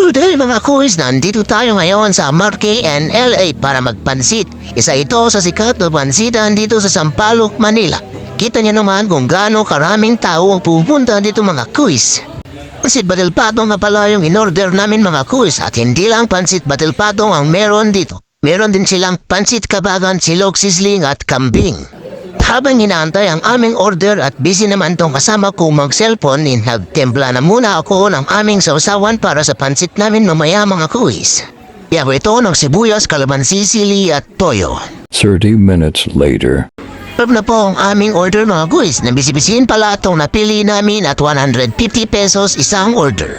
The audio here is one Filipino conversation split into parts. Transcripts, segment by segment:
Today mga kuis, nandito tayo ngayon sa Marque and LA para magpansit. Isa ito sa sikat na pansitan dito sa Sampaloc, Manila. Kita niyo naman kung gaano karaming tao ang pupunta dito mga kuis. Pansit Batil Patong na pala yung in-order namin mga kuis at hindi lang pansit Batil Patong ang meron dito. Meron din silang pansit kabagan, silog sisling at kambing. Habang hinaantay ang aming order at busy naman tong kasama ko mag-cellphone, nagtempla na muna ako ng aming sausawan para sa pansit namin mamaya mga kuis. Yaw ito ng sibuyas, kalamansi, sili at toyo. 30 minutes later. Serve na po ang aming order mga kuis. Nabisi-bisiin pala itong napili namin at 150 pesos isang order.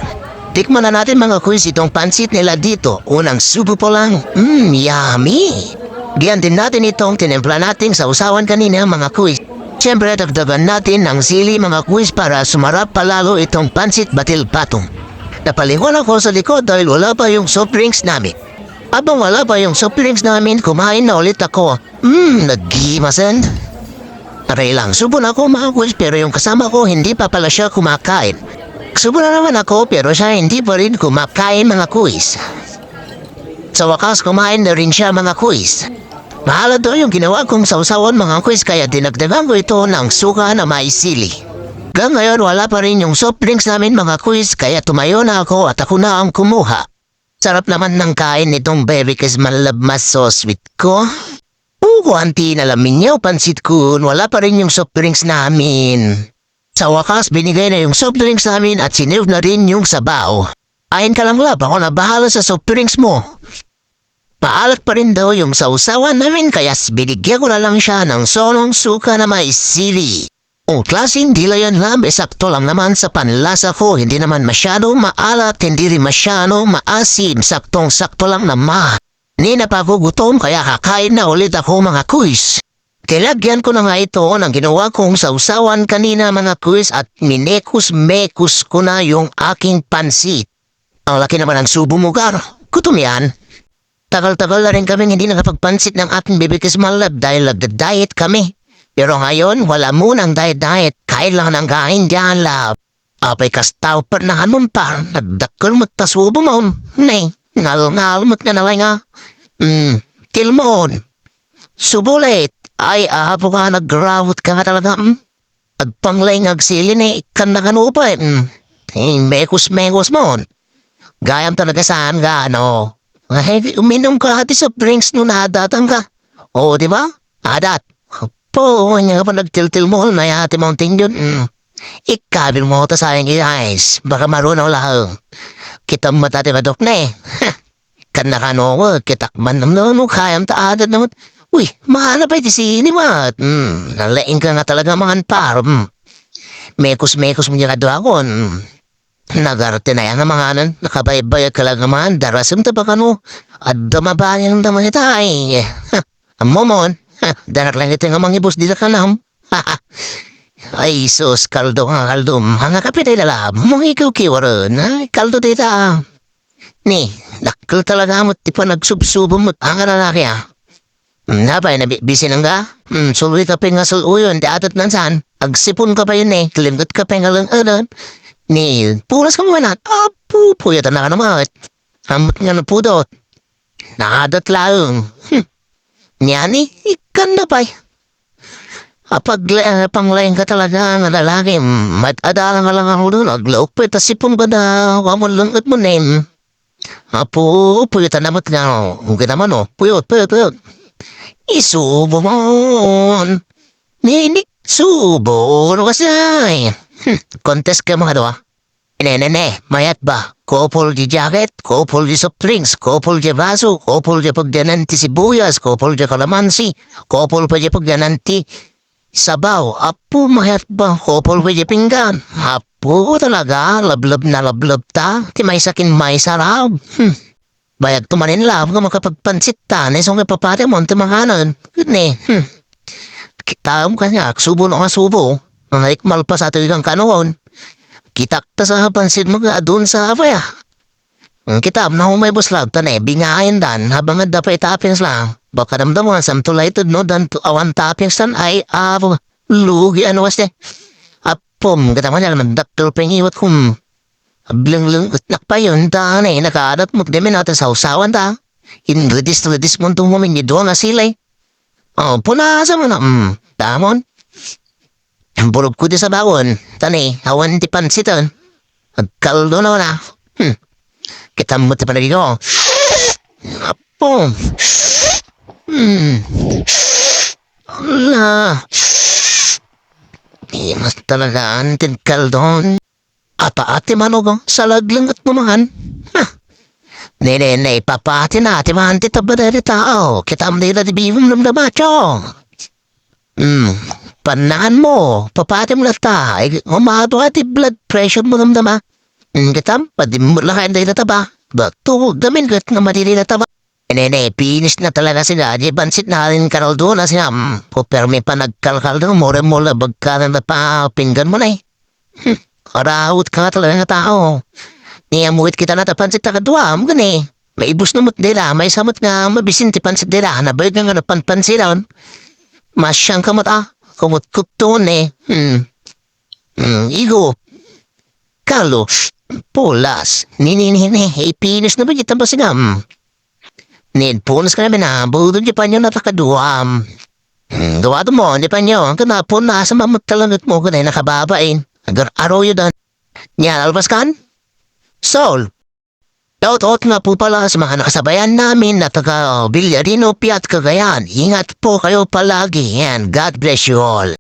Tikman na natin mga kuis itong pansit nila dito. Unang subo po lang. Yummy! Diyan din natin itong tinempla nating sausawan kanina mga kuis. Siyempre dagdagan natin ng sili mga kuis para sumarap palalo itong pansit Batil Patong. Napalingon ako sa likod dahil wala pa yung soft drinks namin. Abang wala pa yung soft drinks namin, kumain na ulit ako. Nag-gimasen. Taray lang, subo na ako mga kuis pero yung kasama ko hindi pa pala siya kumakain. Subo na naman ako pero siya hindi pa rin kumakain mga kuis. Sa wakas kumain na rin siya mga kuis. Mahala daw yung ginawa kong sausawan mga kuis kaya dinagdagan ko ito ng suka na may sili. Hanggang ngayon wala pa rin yung soft drinks namin mga kuis kaya tumayo na ako at ako na ang kumuha. Sarap naman ng kain nitong baby kasi malabmas so sweet ko. Kuwanti na lamin niyo pansit ko, wala pa rin yung soft drinks namin. Sa wakas binigay na yung soft drinks namin at sinerve na rin yung sabaw. Ayon ka lang lab, ako na bahala sa soft drinks mo. Paalat pa rin daw yung sausawan namin kaya binigyan ko na lang siya ng solong suka na may sili. O klaseng dila yan lab, sakto lang naman sa panlasa ko, hindi naman masyado maalat, hindi rin masyado maasim, saktong-sakto lang naman. Ni napagugutom kaya kakain na ulit ako mga kuis. Tilagyan ko na nga ito ng ginawa kong sausawan kanina mga kuis at minekus-mekus ko na yung aking pansit. Ang laki naman ang subo mo, Gar. Gutom yan. Tagal-tagal na rin kami hindi nakapagpansit ng ating bibikis malab dahil nagda-diet kami. Pero ngayon, wala munang diet-diet. Kain lang ng kain dyan, lab. Apay kastaw pa na hanon pa. Nagdakal magtasubo mo. Nay, ngal-ngalmot ka na lang nga. Kilmon. Subulit. Ay, ahapo ka, nag-grawot ka nga talaga. Agpanglay ngagsilin eh, ikan na kanupa mekos-mekos mo. Gayam talaga saan ka, no? Ay, uminom ka hati sa drinks nung nadatang ka. Oo, di ba? Adat. Po, nga pa nagtil-til mo, nayati mountain yun. Ikabil mo ta sayang guys. Baka marunaw lang. Kita matati madok na eh. Kanakano ko, kitakman naman no, kayam ta adat naman. Uy, mahana pa iti sini mat. Nalaing ka nga talaga mga par. Mekos-mekos mo niya kadwakon. Nagarte na yan nga mga anan, nakabaybayag ka lang naman, darasam ta ba ka no? At damabayan ang daman ita ay. Momon, danak lang ito nga mga ibos dito ka na. Ay sus, kaldo nga kaldo, mga kapitay lalab, mga ikaw kiwaran, ay kaldo dito Ni, nakal talaga mo, di pa nagsubsubo mo, ang lalaki Napay, busy nang ka? Sulit ka pa nga suluyon, di atat nansan, agsipon ka pa yun kalimgot ka pa nga lang Ni, pulas ka muna. Puyatan na ka naman. Hamot nga na pudot. Nakadat lang. Niyani, ikan na pa. Panglayan ka talaga ng lalaki. Matadalang ka lang ako doon. Aglaupit, tasipong ba na wamalungat mo name. Puyatan naman nga. Huwag naman puyot. Isubo mo. Ni, subo. Ano kasi contest ka mga doa. Mayat ba? Kopol di jacket, kopol di soft drinks, kopol di baso, kopol di pagdananti sibuyas, kopol di kalamansi, kopol pa di pagdananti sabaw. Apo mayat ba? Kopol pa di pinggan. Apo talaga, lablab na lablab ta. Ti may sakin may sarap. Bayag tumanin lab ka makapagpansit ta. Nesong kapapate mo, timanganan. Kita mo kanya, subo na nga subo. Naikmal pa sa tuwing kanoon. Kitakta sa pansin mo ka doon sa apaya. Kitab na humay buslag tanay, bingayan dan, habang dapay tapins lang. Baka damdam mo, samtulay ito no, dan awan tapins tan ay, lugi ano was Apom, kata mo niya, nagdaktil pengiwat kung, Ablang-lang utnak pa yun, ta na nakaadat mo kami natin sa usawan ta. Redis mo itong humingi doon na sila eh. Oh, punasa mo na, tamon. Bulog ko di sa bawon, tani, awan di pansitan. Agkaldo na na. Kita mo ti panagino. Apo. Ala. Di mas talaga antin kaldon. Ate manog, salaglang at mumahan. Nene, papati na, timanti tabadari tao. Kitam nila di bihum ng damacho. Panahan mo, papati mo na ta. Umado ati blood pressure mo ng dama. Kitam, padimulakan na taba. Bato, damin gat nga madili na taba. Nene, pinis na talaga sila. Di bansit na rin karaldo na siya. Pupermi pa nagkalkal doon. Mura-mula bagka na pa pinggan mo na eh. Karawot ka nga talaga nga tao. Niyamuit kita na tapansit na kadwa. Gani. May ibus na mo't nila. May samot nga mabisin ti pansit nila. Nabayad nga napanpansilan. Masyang kamot kumut-kuton eh. Igo. Kalo. Pulas. Nininin pinis na ba kita ba sinam? Need punas ka namin na. Budod di pa nyo natakadwa. Gawa mo. Di pa nyo. Kanapon na sa mamagtalanot mo. Ganay nakababain. Agar araw yun dan. Yan, alpas kan? Sol. Shout-out nga po pala sa mga nakasabayan namin na taga Villarino, Piat, Cagayan. Ingat po kayo palagi and God bless you all.